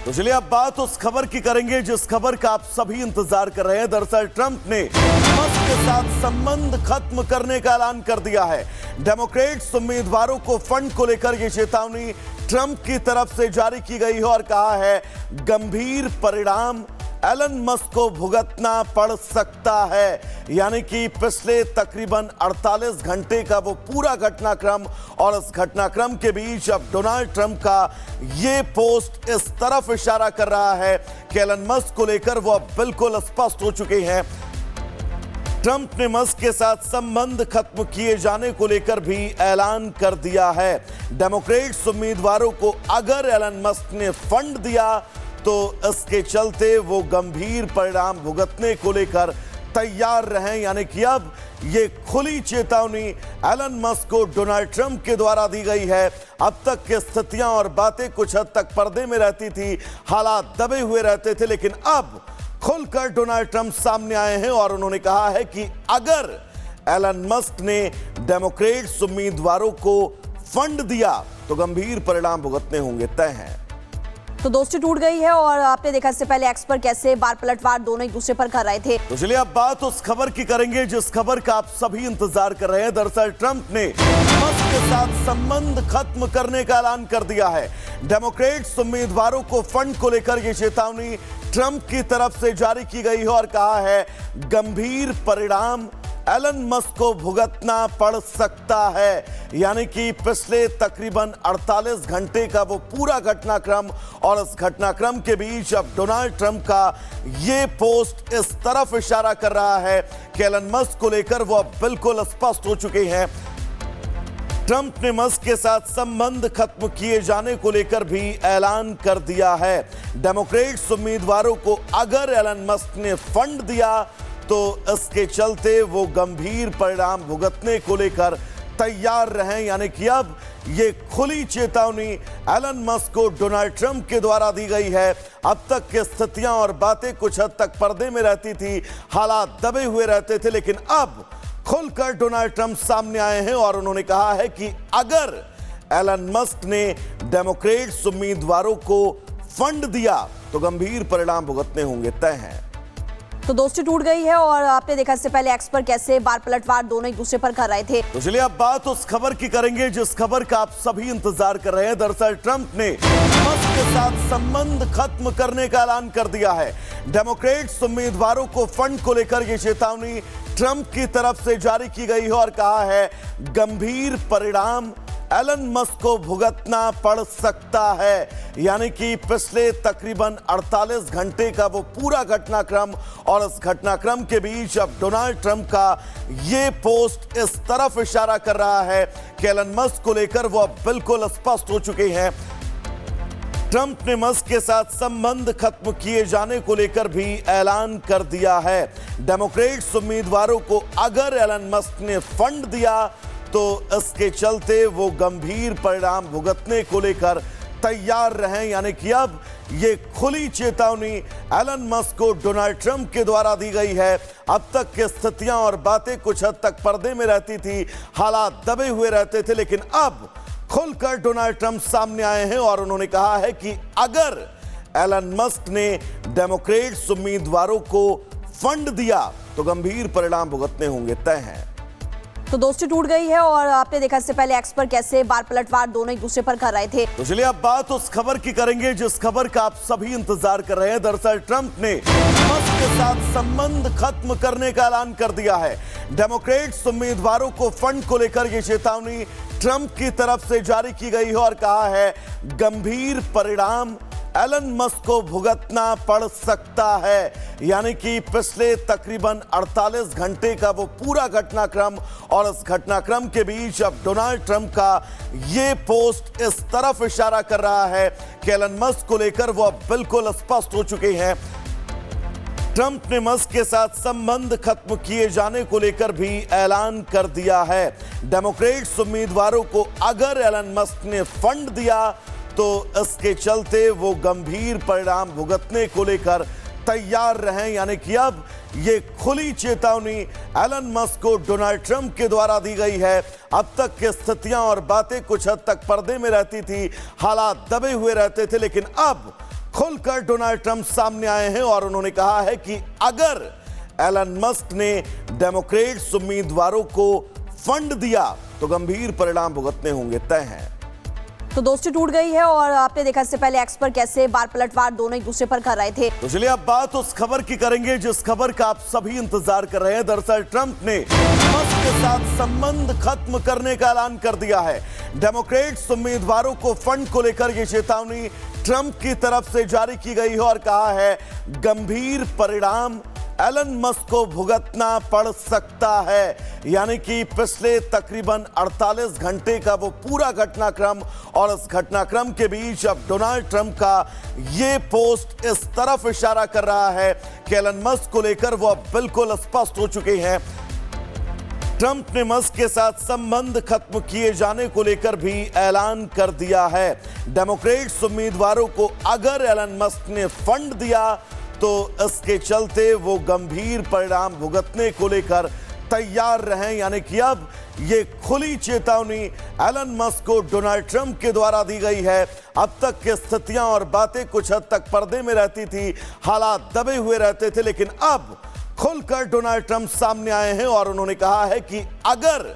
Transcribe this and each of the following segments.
तो चलिए अब बात उस खबर की करेंगे जिस खबर का आप सभी इंतजार कर रहे हैं। दरअसल ट्रंप ने मस्क के साथ संबंध खत्म करने का ऐलान कर दिया है। डेमोक्रेट्स उम्मीदवारों को फंड को लेकर यह चेतावनी ट्रंप की तरफ से जारी की गई है और कहा है गंभीर परिणाम एलन मस्क को भुगतना पड़ सकता है। यानी कि पिछले तकरीबन 48 घंटे का वो पूरा घटनाक्रम और इस घटनाक्रम के बीच अब डोनाल्ड ट्रंप का ये पोस्ट इस तरफ इशारा कर रहा है कि एलन मस्क को लेकर वो अब बिल्कुल स्पष्ट हो चुके हैं। ट्रंप ने मस्क के साथ संबंध खत्म किए जाने को लेकर भी ऐलान कर दिया है। डेमोक्रेट्स उम्मीदवारों को अगर एलन मस्क ने फंड दिया तो इसके चलते वो गंभीर परिणाम भुगतने को लेकर तैयार रहें। यानी कि अब ये खुली चेतावनी एलन मस्क को डोनाल्ड ट्रंप के द्वारा दी गई है। अब तक की स्थितियां और बातें कुछ हद तक पर्दे में रहती थी, हालात दबे हुए रहते थे, लेकिन अब खुलकर डोनाल्ड ट्रंप सामने आए हैं और उन्होंने कहा है कि अगर एलन मस्क ने डेमोक्रेट्स उम्मीदवारों को फंड दिया तो गंभीर परिणाम भुगतने होंगे तय हैं। तो दोस्ती टूट गई है और आपने देखा इससे पहले एक्स पर कैसे बार पलटवार दोनों एक दूसरे पर कर रहे थे। तो चलिए अब बात उस खबर की करेंगे जिस खबर का आप सभी इंतजार कर रहे हैं। दरअसल ट्रंप ने मस्क के साथ संबंध खत्म करने का ऐलान कर दिया है। डेमोक्रेट्स उम्मीदवारों को फंड को लेकर यह चेतावनी ट्रंप की तरफ से जारी की गई है और कहा है गंभीर परिणाम एलन मस्क को भुगतना पड़ सकता है। यानी कि पिछले तकरीबन 48 घंटे का वो पूरा घटनाक्रम और इस घटनाक्रम के बीच अब डोनाल्ड ट्रंप का ये पोस्ट इस तरफ इशारा कर रहा है कि एलन मस्क को लेकर वो अब बिल्कुल स्पष्ट हो चुके हैं। ट्रंप ने मस्क के साथ संबंध खत्म किए जाने को लेकर भी ऐलान कर दिया है। डेमोक्रेट्स उम्मीदवारों को अगर एलन मस्क ने फंड दिया तो इसके चलते वो गंभीर परिणाम भुगतने को लेकर तैयार रहें। यानी कि अब ये खुली चेतावनी एलन मस्क को डोनाल्ड ट्रंप के द्वारा दी गई है। अब तक की स्थितियां और बातें कुछ हद तक पर्दे में रहती थी, हालात दबे हुए रहते थे, लेकिन अब खुलकर डोनाल्ड ट्रंप सामने आए हैं और उन्होंने कहा है कि अगर एलन मस्क ने डेमोक्रेट्स उम्मीदवारों को फंड दिया तो गंभीर परिणाम भुगतने होंगे तय हैं। तो दोस्ती टूट गई है और आपने देखा इससे पहले एक्स पर कैसे बार पलटवार दोनों एक दूसरे पर कर रहे थे। तो चलिए अब बात उस खबर की करेंगे जिस खबर का आप सभी इंतजार कर रहे हैं। दरअसल ट्रंप ने मस्क के साथ संबंध खत्म करने का ऐलान कर दिया है। डेमोक्रेट्स उम्मीदवारों को फंड को लेकर यह चेतावनी ट्रंप की तरफ से जारी की गई है और कहा है गंभीर परिणाम एलन मस्क को भुगतना पड़ सकता है। यानी कि पिछले तकरीबन 48 घंटे का वो पूरा घटनाक्रम और इस घटनाक्रम के बीच अब डोनाल्ड ट्रंप का ये पोस्ट इस तरफ इशारा कर रहा है कि एलन मस्क को लेकर वो अब बिल्कुल स्पष्ट हो चुके हैं। ट्रंप ने मस्क के साथ संबंध खत्म किए जाने को लेकर भी ऐलान कर दिया है। डेमोक्रेट्स उम्मीदवारों को अगर एलन मस्क ने फंड दिया तो इसके चलते वो गंभीर परिणाम भुगतने को लेकर तैयार रहें। यानी कि अब ये खुली चेतावनी एलन मस्क को डोनाल्ड ट्रंप के द्वारा दी गई है। अब तक की स्थितियां और बातें कुछ हद तक पर्दे में रहती थी, हालात दबे हुए रहते थे, लेकिन अब खुलकर डोनाल्ड ट्रंप सामने आए हैं और उन्होंने कहा है कि अगर एलन मस्क ने डेमोक्रेट्स उम्मीदवारों को फंड दिया तो गंभीर परिणाम भुगतने होंगे तय हैं। तो दोस्ती टूट गई है और आपने देखा इससे पहले एक्स पर कैसे बार पलटवार दोनों एक दूसरे पर कर रहे थे। तो चलिए अब बात उस खबर की करेंगे जिस खबर का आप सभी इंतजार कर रहे हैं। दरअसल ट्रंप ने मस्क के साथ संबंध खत्म करने का ऐलान कर दिया है। डेमोक्रेट्स उम्मीदवारों को फंड को लेकर यह चेतावनी ट्रंप की तरफ से जारी की गई है और कहा है गंभीर परिणाम एलन मस्क को भुगतना पड़ सकता है। यानी कि पिछले तकरीबन 48 घंटे का वो पूरा घटनाक्रम और इस घटनाक्रम के बीच अब डोनाल्ड ट्रंप का ये पोस्ट इस तरफ इशारा कर रहा है कि एलन मस्क को लेकर वो अब बिल्कुल स्पष्ट हो चुके हैं। ट्रंप ने मस्क के साथ संबंध खत्म किए जाने को लेकर भी ऐलान कर दिया है। डेमोक्रेट्स उम्मीदवारों को अगर एलन मस्क ने फंड दिया तो इसके चलते वो गंभीर परिणाम भुगतने को लेकर तैयार रहें। यानी कि अब ये खुली चेतावनी एलन मस्क को डोनाल्ड ट्रंप के द्वारा दी गई है। अब तक की स्थितियां और बातें कुछ हद तक पर्दे में रहती थी, हालात दबे हुए रहते थे, लेकिन अब खुलकर डोनाल्ड ट्रंप सामने आए हैं और उन्होंने कहा है कि अगर एलन मस्क ने डेमोक्रेट्स उम्मीदवारों को फंड दिया तो गंभीर परिणाम भुगतने होंगे तय हैं। तो दोस्ती टूट गई है और आपने देखा इससे पहले एक्स पर कैसे बार पलटवार दोनों एक दूसरे पर कर रहे थे। तो चलिए अब बात उस खबर की करेंगे जिस खबर का आप सभी इंतजार कर रहे हैं। दरअसल ट्रंप ने मस्क के साथ संबंध खत्म करने का ऐलान कर दिया है। डेमोक्रेट्स उम्मीदवारों को फंड को लेकर यह चेतावनी ट्रंप की तरफ से जारी की गई है और कहा है गंभीर परिणाम एलन मस्क को भुगतना पड़ सकता है। यानी कि पिछले तकरीबन 48 घंटे का वो पूरा घटनाक्रम और इस घटनाक्रम के बीच अब डोनाल्ड ट्रंप का ये पोस्ट इस तरफ इशारा कर रहा है कि एलन मस्क को लेकर वो अब बिल्कुल स्पष्ट हो चुके हैं। ट्रंप ने मस्क के साथ संबंध खत्म किए जाने को लेकर भी ऐलान कर दिया है। डेमोक्रेट्स उम्मीदवारों को अगर एलन मस्क ने फंड दिया तो इसके चलते वो गंभीर परिणाम भुगतने को लेकर तैयार रहें। यानी कि अब ये खुली चेतावनी एलन मस्क को डोनाल्ड ट्रंप के द्वारा दी गई है। अब तक की स्थितियां और बातें कुछ हद तक पर्दे में रहती थी, हालात दबे हुए रहते थे, लेकिन अब खुलकर डोनाल्ड ट्रंप सामने आए हैं और उन्होंने कहा है कि अगर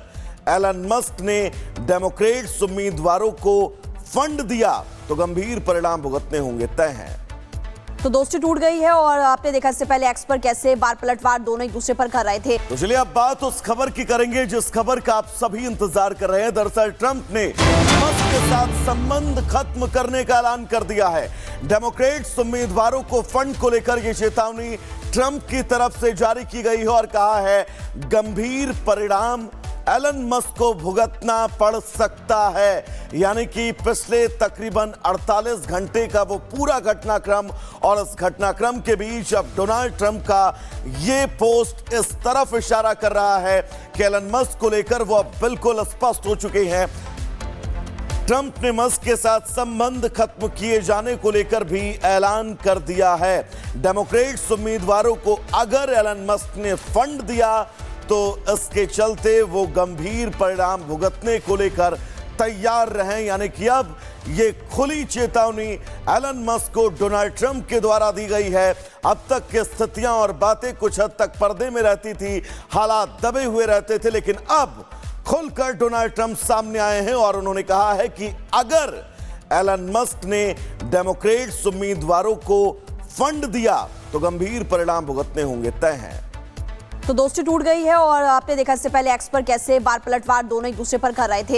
एलन मस्क ने डेमोक्रेट्स उम्मीदवारों को फंड दिया तो गंभीर परिणाम भुगतने होंगे तय हैं। तो दोस्ती टूट गई है और आपने देखा इससे पहले एक्स पर कैसे बार पलटवार दोनों एक दूसरे पर कर रहे थे। तो चलिए अब बात उस खबर की करेंगे जिस खबर का आप सभी इंतजार कर रहे हैं। दरअसल ट्रंप ने मस्क के साथ संबंध खत्म करने का ऐलान कर दिया है। डेमोक्रेट्स उम्मीदवारों को फंड को लेकर यह चेतावनी ट्रंप की तरफ से जारी की गई है और कहा है गंभीर परिणाम एलन मस्क को भुगतना पड़ सकता है। यानी कि पिछले तकरीबन 48 घंटे का वो पूरा घटनाक्रम और इस घटनाक्रम के बीच अब डोनाल्ड ट्रंप का ये पोस्ट इस तरफ इशारा कर रहा है कि एलन मस्क को लेकर वो अब बिल्कुल स्पष्ट हो चुके हैं। ट्रंप ने मस्क के साथ संबंध खत्म किए जाने को लेकर भी ऐलान कर दिया है। डेमोक्रेट्स उम्मीदवारों को अगर एलन मस्क ने फंड दिया तो इसके चलते वो गंभीर परिणाम भुगतने को लेकर तैयार रहें। यानी कि अब ये खुली चेतावनी एलन मस्क को डोनाल्ड ट्रंप के द्वारा दी गई है। अब तक की स्थितियां और बातें कुछ हद तक पर्दे में रहती थी, हालात दबे हुए रहते थे, लेकिन अब खुलकर डोनाल्ड ट्रंप सामने आए हैं और उन्होंने कहा है कि अगर एलन मस्क ने डेमोक्रेट्स उम्मीदवारों को फंड दिया तो गंभीर परिणाम भुगतने होंगे तय हैं। तो दोस्ती टूट गई है और आपने देखा इससे पहले एक्स पर कैसे बार पलटवार दोनों एक दूसरे पर कर रहे थे।